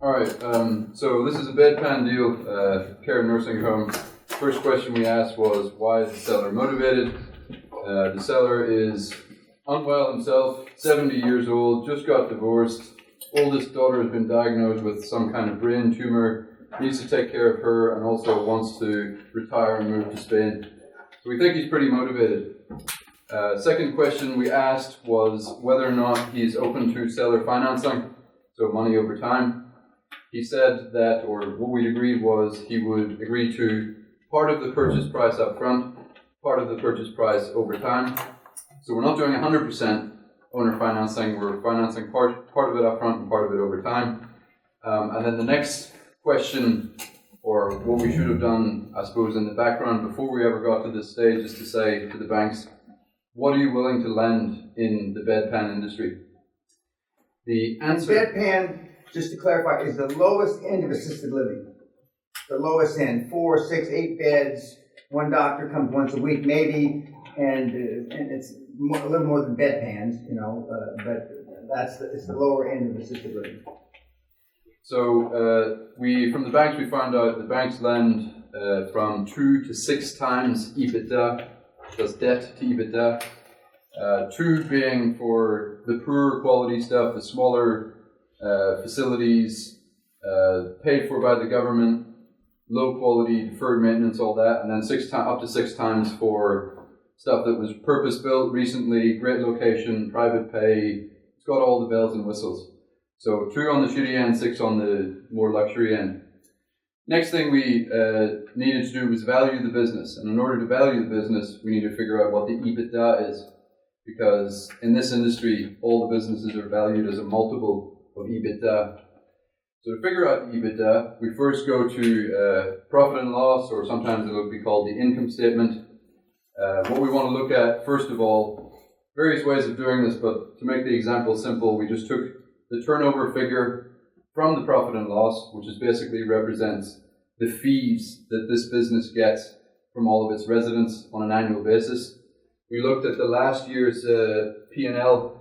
All right, so this is a bedpan deal, care nursing home. First question we asked was, why is the seller motivated? The seller is unwell himself, 70 years old, just got divorced. Oldest daughter has been diagnosed with some kind of brain tumor, needs to take care of her, and also wants to retire and move to Spain. So we think he's pretty motivated. Second question we asked was whether or not he's open to seller financing, so money over time. He said that, or what we agreed was, he would agree to part of the purchase price up front, part of the purchase price over time. So we're not doing 100% owner financing, we're financing part of it up front and part of it over time. And then the next question, or what we should have done, I suppose, in the background before we ever got to this stage, is to say to the banks, what are you willing to lend in the bedpan industry? The answer... Bedpan, just to clarify, is the lowest end of assisted living. The lowest end, 4, 6, 8 beds, one doctor comes once a week maybe, and it's a little more than bedpans, but it's the lower end of assisted living. So from the banks, we found out the banks lend from 2 to 6 times EBITDA, that's debt to EBITDA. 2 being for the poorer quality stuff, the smaller facilities, paid for by the government, low quality, deferred maintenance, all that, and then up to 6 times for stuff that was purpose built recently, great location, private pay. It's got all the bells and whistles. So 2 on the shitty end, 6 on the more luxury end. Next thing we needed to do was value the business. And in order to value the business, we need to figure out what the EBITDA is. Because in this industry, all the businesses are valued as a multiple of EBITDA. So to figure out the EBITDA, we first go to profit and loss, or sometimes it'll be called the income statement. What we want to look at, first of all, various ways of doing this, but to make the example simple, we just took the turnover figure from the profit and loss, which is basically represents the fees that this business gets from all of its residents on an annual basis. We looked at the last year's P&L.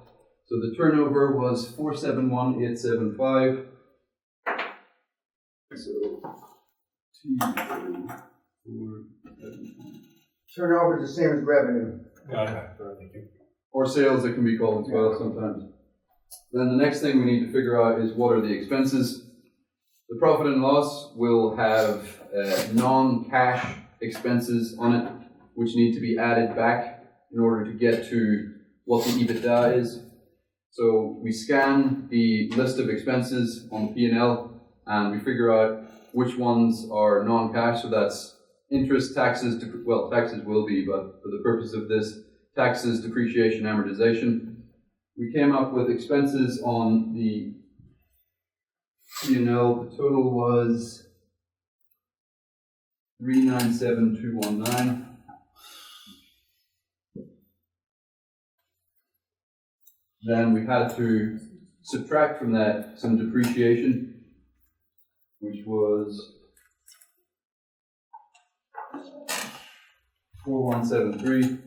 So the turnover was 471,875. So T475. Turnover is the same as revenue. Got it. Thank you. Or sales, it can be called as well sometimes. Then the next thing we need to figure out is what are the expenses. The profit and loss will have non-cash expenses on it, which need to be added back in order to get to what the EBITDA is. So we scan the list of expenses on the P&L and we figure out which ones are non-cash. So that's interest, taxes, taxes will be, but for the purpose of this, taxes, depreciation, amortization. We came up with expenses on the P&L. The total was 397,219. Then we had to subtract from that some depreciation, which was 4,173.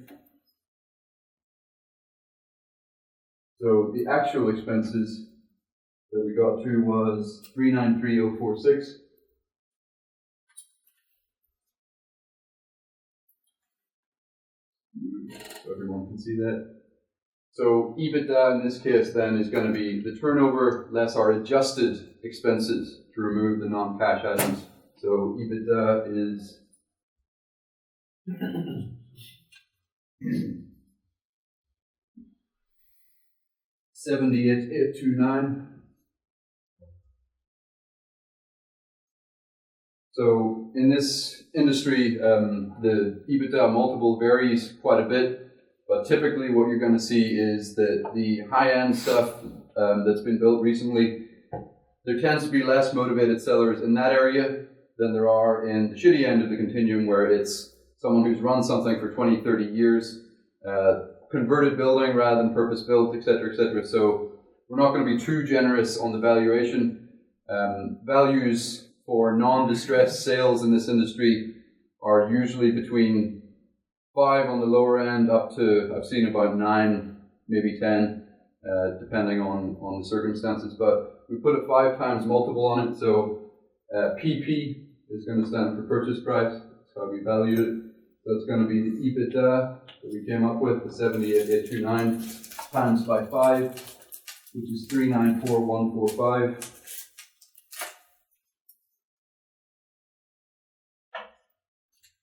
So the actual expenses that we got to was 393,046. So everyone can see that. So EBITDA in this case then is going to be the turnover less our adjusted expenses to remove the non-cash items. So EBITDA is 78,829. So in this industry, the EBITDA multiple varies quite a bit, but typically what you're going to see is that the high-end stuff that's been built recently, there tends to be less motivated sellers in that area than there are in the shitty end of the continuum, where it's someone who's run something for 20, 30 years, converted building rather than purpose-built, etc., etc. So we're not going to be too generous on the valuation. Values for non-distressed sales in this industry are usually between 5 on the lower end up to, I've seen about 9, maybe 10. depending on the circumstances. But we put a 5 times multiple on it, so PP is going to stand for purchase price. That's how we valued it. So it's going to be the EBITDA that we came up with, the 78,829 times by 5, which is 394,145.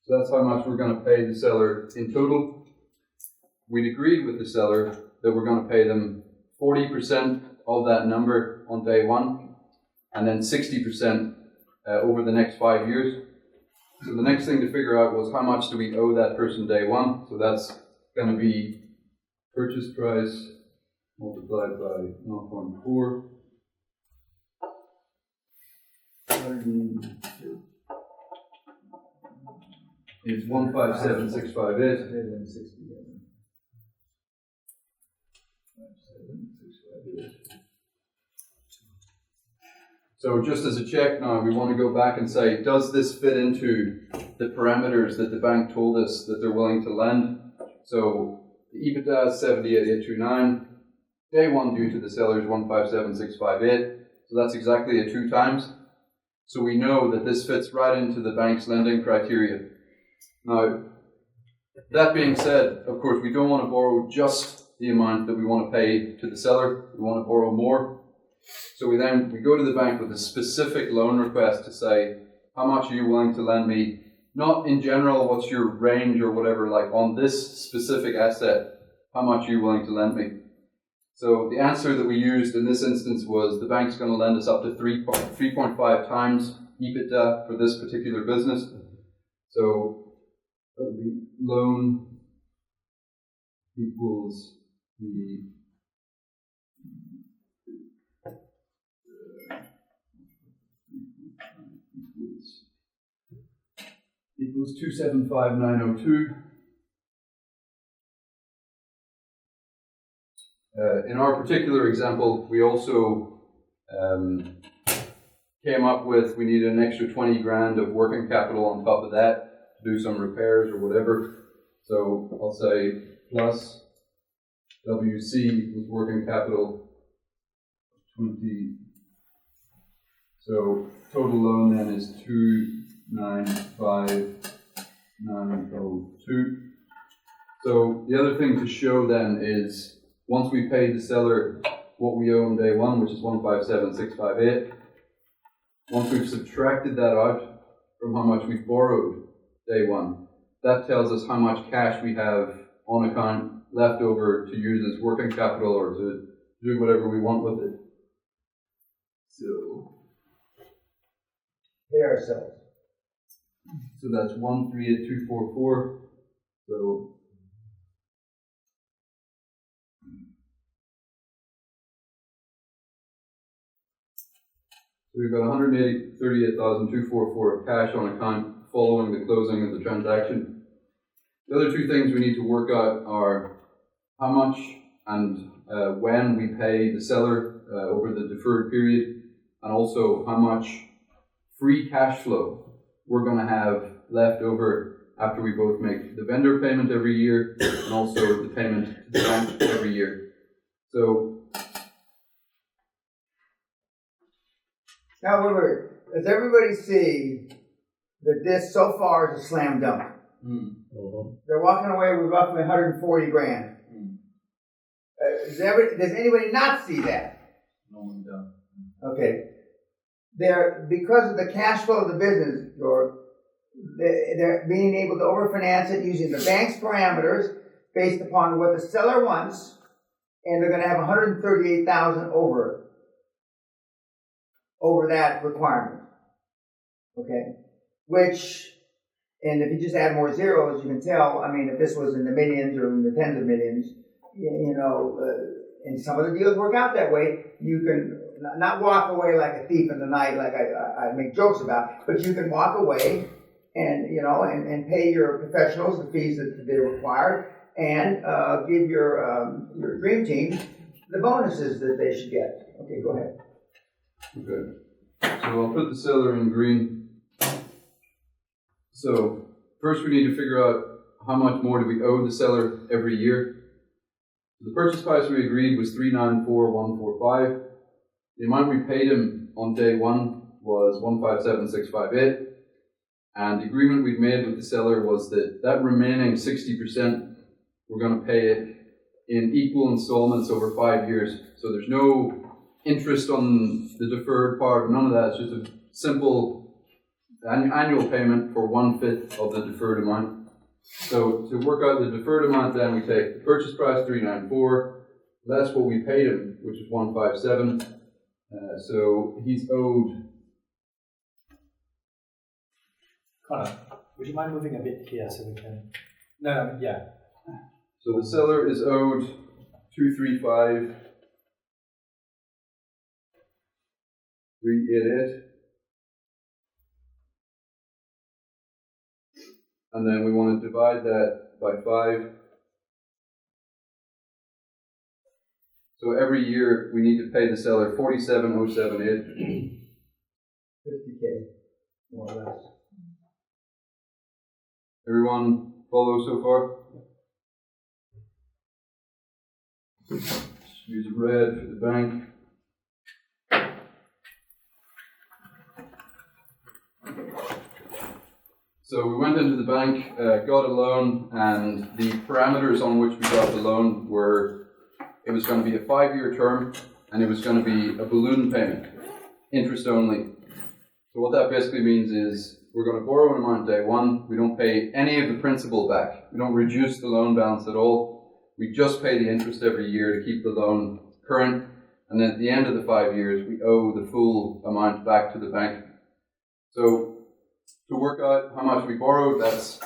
So that's how much we're going to pay the seller in total. We'd agreed with the seller that we're going to pay them 40% of that number on day one, and then 60% over the next 5 years. So the next thing to figure out was how much do we owe that person day one. So that's going to be purchase price multiplied by 0.4. It's 157,658. So just as a check now, we want to go back and say, does this fit into the parameters that the bank told us that they're willing to lend? So the EBITDA is 78,829. Day one due to the seller is 157,658. So that's exactly a 2 times. So we know that this fits right into the bank's lending criteria. Now, that being said, of course, we don't want to borrow just the amount that we want to pay to the seller. We want to borrow more. So we go to the bank with a specific loan request to say, how much are you willing to lend me? Not in general, what's your range or whatever, like on this specific asset, how much are you willing to lend me? So the answer that we used in this instance was the bank's going to lend us up to 3.5 times EBITDA for this particular business. So that would be loan equals the equals 275,902. In our particular example, we also came up with we need an extra 20 grand of working capital on top of that to do some repairs or whatever. So I'll say plus WC equals working capital 20. So total loan then is 295,902. So the other thing to show then is once we paid the seller what we owe on day one, which is 157,658, once we've subtracted that out from how much we borrowed day one, that tells us how much cash we have on account left over to use as working capital or to do whatever we want with it. So pay ourselves. So that's 138,244. So we've got 138,244 of cash on account following the closing of the transaction. The other 2 things we need to work out are how much and when we pay the seller over the deferred period, and also how much free cash flow we're going to have left over after we both make the vendor payment every year and also the payment to the bank every year. So now, does everybody see that this so far is a slam dunk? They're walking away with roughly 140 grand. Does anybody not see that? No one does. Okay. Because of the cash flow of the business, they're being able to overfinance it using the bank's parameters based upon what the seller wants, and they're going to have 138,000 over that requirement. Okay? And if you just add more zeros, you can tell, I mean, if this was in the millions or in the tens of millions, and some of the deals work out that way, you can not walk away like a thief in the night, like I make jokes about, but you can walk away and pay your professionals the fees that they require, and give your dream team the bonuses that they should get. Okay, go ahead. Okay. So I'll put the seller in green. So first we need to figure out how much more do we owe the seller every year. The purchase price we agreed was 394,145. The amount we paid him on day one was 157,658. And the agreement we'd made with the seller was that remaining 60%, we're going to pay it in equal installments over 5 years. So there's no interest on the deferred part, none of that. It's just a simple annual payment for 1/5 of the deferred amount. So to work out the deferred amount, then we take the purchase price, 394, less what we paid him, which is 157. So he's owed. Connor, would you mind moving a bit here so we can? No, yeah. So the seller is owed 235,388. And then we want to divide that by 5. So every year we need to pay the seller 47,078. 50K, more or less. Everyone follow so far? Use red for the bank. So we went into the bank, got a loan, and the parameters on which we got the loan were, it was going to be a 5-year term, and it was going to be a balloon payment, interest only. So what that basically means is we're going to borrow an amount day one, we don't pay any of the principal back, we don't reduce the loan balance at all, we just pay the interest every year to keep the loan current, and then at the end of the 5 years we owe the full amount back to the bank. So to work out how much we borrowed, that's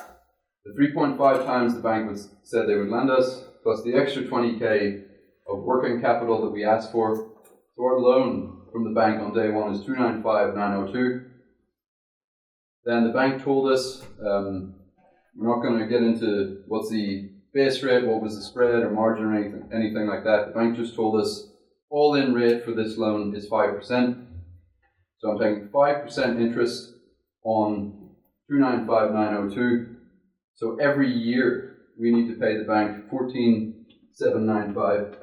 the 3.5 times the bank said they would lend us, plus the extra 20K of working capital that we asked for. So our loan from the bank on day one is 295,902. Then the bank told us, we're not going to get into what's the base rate, what was the spread or margin or anything like that. The bank just told us all-in rate for this loan is 5%. So I'm taking 5% interest on 295,902. So every year we need to pay the bank 14,795.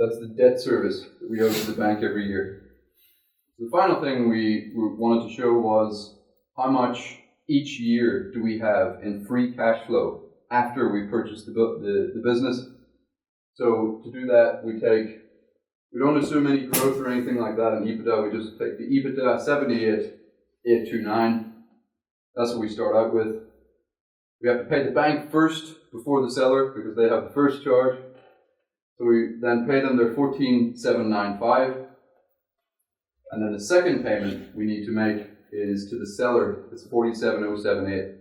That's the debt service that we owe to the bank every year. The final thing we wanted to show was how much each year do we have in free cash flow after we purchase the business. So to do that, we don't assume any growth or anything like that in EBITDA. We just take the EBITDA 78,829. That's what we start out with. We have to pay the bank first before the seller because they have the first charge. So we then pay them their 14,795. And then the second payment we need to make is to the seller. It's 47,078.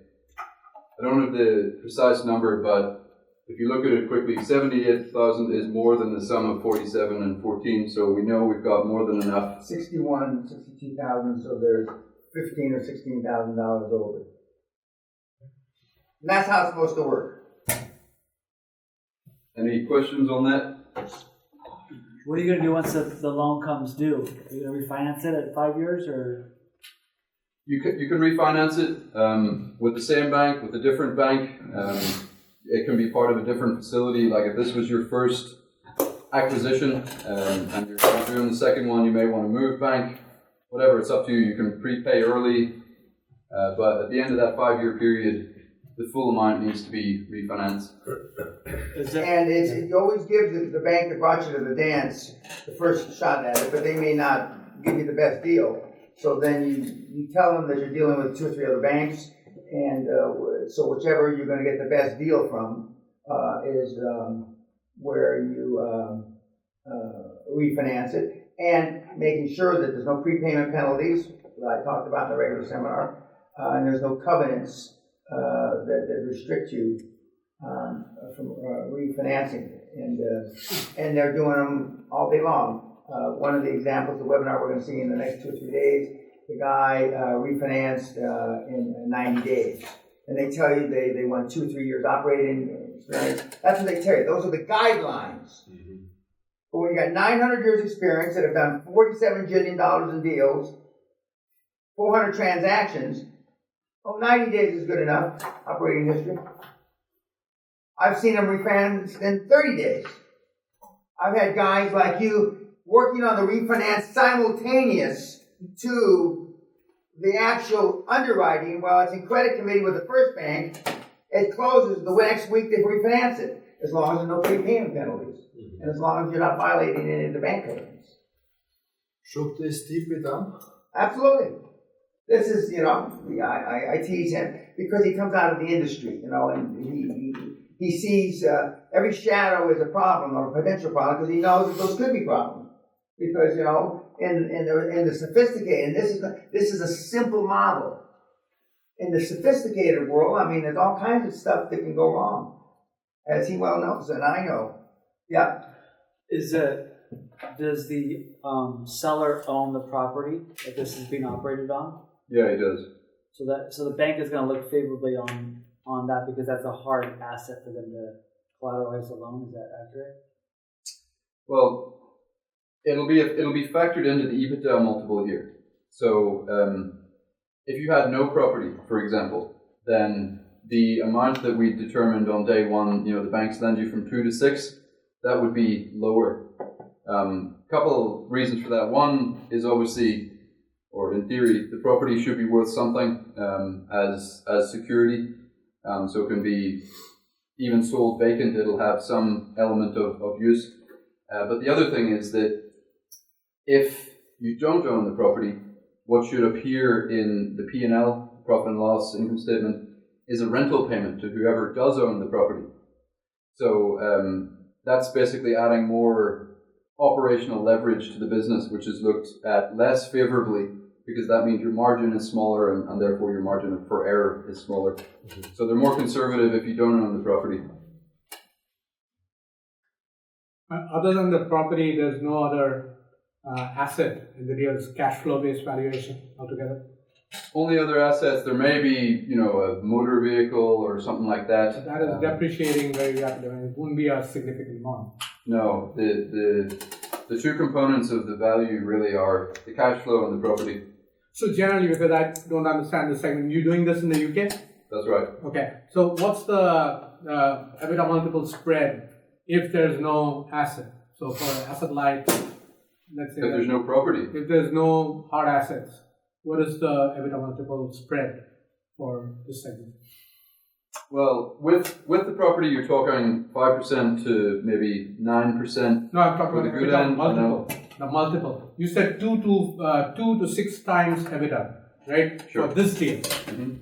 I don't have the precise number, but if you look at it quickly, 78,000 is more than the sum of 47 and 14, so we know we've got more than enough. 62,000, so there's $15,000 or $16,000 over. And that's how it's supposed to work. Any questions on that? What are you going to do once the loan comes due? Are you going to refinance it at 5 years, or? You can refinance it with the same bank, with a different bank. It can be part of a different facility. Like if this was your first acquisition and you're doing the second one, you may want to move bank. Whatever, it's up to you. You can prepay early, but at the end of that 5-year period, the full amount needs to be refinanced. And you always give the bank that brought you to the dance the first shot at it, but they may not give you the best deal. So then you tell them that you're dealing with 2 or 3 other banks, and so whichever you're going to get the best deal from is where you refinance it, and making sure that there's no prepayment penalties that I talked about in the regular seminar, and there's no covenants that restrict you from refinancing, and they're doing them all day long. One of the examples, the webinar we're going to see in the next 2 or 3 days, the guy refinanced in 90 days. And they tell you they want 2 or 3 years operating experience. That's what they tell you. Those are the guidelines. Mm-hmm. But when you got 900 years experience that have done $47 billion in deals, 400 transactions, 90 days is good enough, operating history. I've seen them refinance in 30 days. I've had guys like you working on the refinance simultaneous to the actual underwriting while it's in credit committee with the first bank. It closes the next week they refinance it, as long as there's no prepayment penalties, and as long as you're not violating any of the bank covenants. Should this deal be done? Absolutely. This is, I tease him because he comes out of the industry, and he sees every shadow is a problem or a potential problem because he knows that those could be problems. Because in the sophisticated, and this is a simple model. In the sophisticated world, I mean, there's all kinds of stuff that can go wrong, as he well knows, and I know. Yeah. Does the seller own the property that this is being operated on? Yeah, he does. So the bank is going to look favorably on that because that's a hard asset for them to collateralize the loan. Is that accurate? Well, it'll be factored into the EBITDA multiple here. So if you had no property, for example, then the amount that we determined on day one, the banks lend you from 2 to 6, that would be lower. Couple of reasons for that. One is obviously, or in theory, the property should be worth something as security. So it can be even sold vacant, it'll have some element of use. But the other thing is that if you don't own the property, what should appear in the P&L, profit and loss, income statement, is a rental payment to whoever does own the property. So that's basically adding more operational leverage to the business, which is looked at less favorably because that means your margin is smaller and therefore your margin for error is smaller. Mm-hmm. So they're more conservative if you don't own the property. Other than the property, there's no other asset in the deal's cash flow based valuation altogether? Only other assets, there may be, a motor vehicle or something like that. So that is depreciating very rapidly. It wouldn't be a significant amount. No, the two components of the value really are the cash flow and the property. So generally, because I don't understand the segment, you're doing this in the UK? That's right. Okay. So what's the EBITDA multiple spread if there's no asset? So for asset light, let's say if there's no property. If there's no hard assets, what is the EBITDA multiple spread for this segment? Well, with the property, you're talking 5% to maybe 9%. No, I'm talking for the about good EBITDA end. multiple. The multiple. You said 2 to 6 times EBITDA, right? Sure. For this deal. Mm-hmm.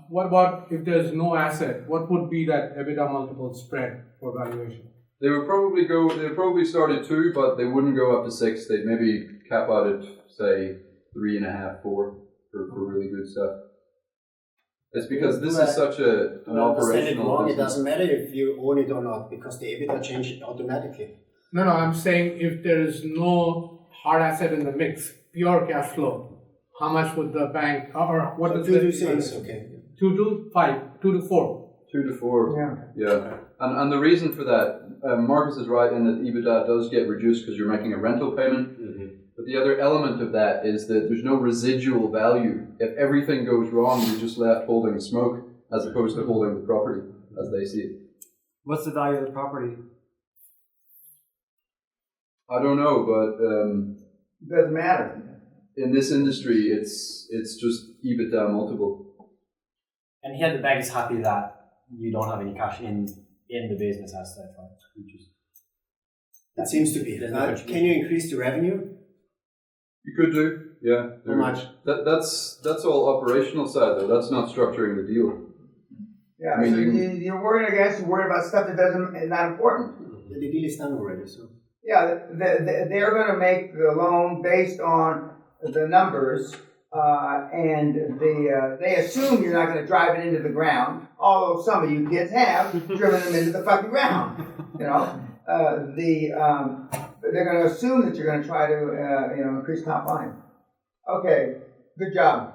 What about if there's no asset? What would be that EBITDA multiple spread for valuation? They would probably start at 2, but they wouldn't go up to 6. They'd maybe cap out at, say, 3.5, 4 for really good stuff. It's because this is such an operational business. It doesn't matter if you own it or not, because the EBITDA changes automatically. No, I'm saying if there is no hard asset in the mix, pure cash flow, how much would the bank, or what is 2 to 6, okay. 2 to 5, 2 to 4. 2 to 4. Yeah. And the reason for that, Marcus is right in that EBITDA does get reduced because you're making a rental payment. Mm-hmm. But the other element of that is that there's no residual value. If everything goes wrong, you're just left holding smoke as opposed to holding the property as they see it. What's the value of the property? I don't know, but it doesn't matter. In this industry, it's just EBITDA multiple. And here the bank is happy that you don't have any cash in the business as such, right? It seems to be. Can you increase the revenue? You could do, yeah. How much? That's all operational side though. That's not structuring the deal. Yeah, I mean, you're worrying about stuff that is not important. The deal is done already, so. Yeah, they're going to make the loan based on the numbers, and they assume you're not going to drive it into the ground. Although some of you kids have driven them into the fucking ground, They're going to assume that you're going to try to, increase top line. Okay, good job.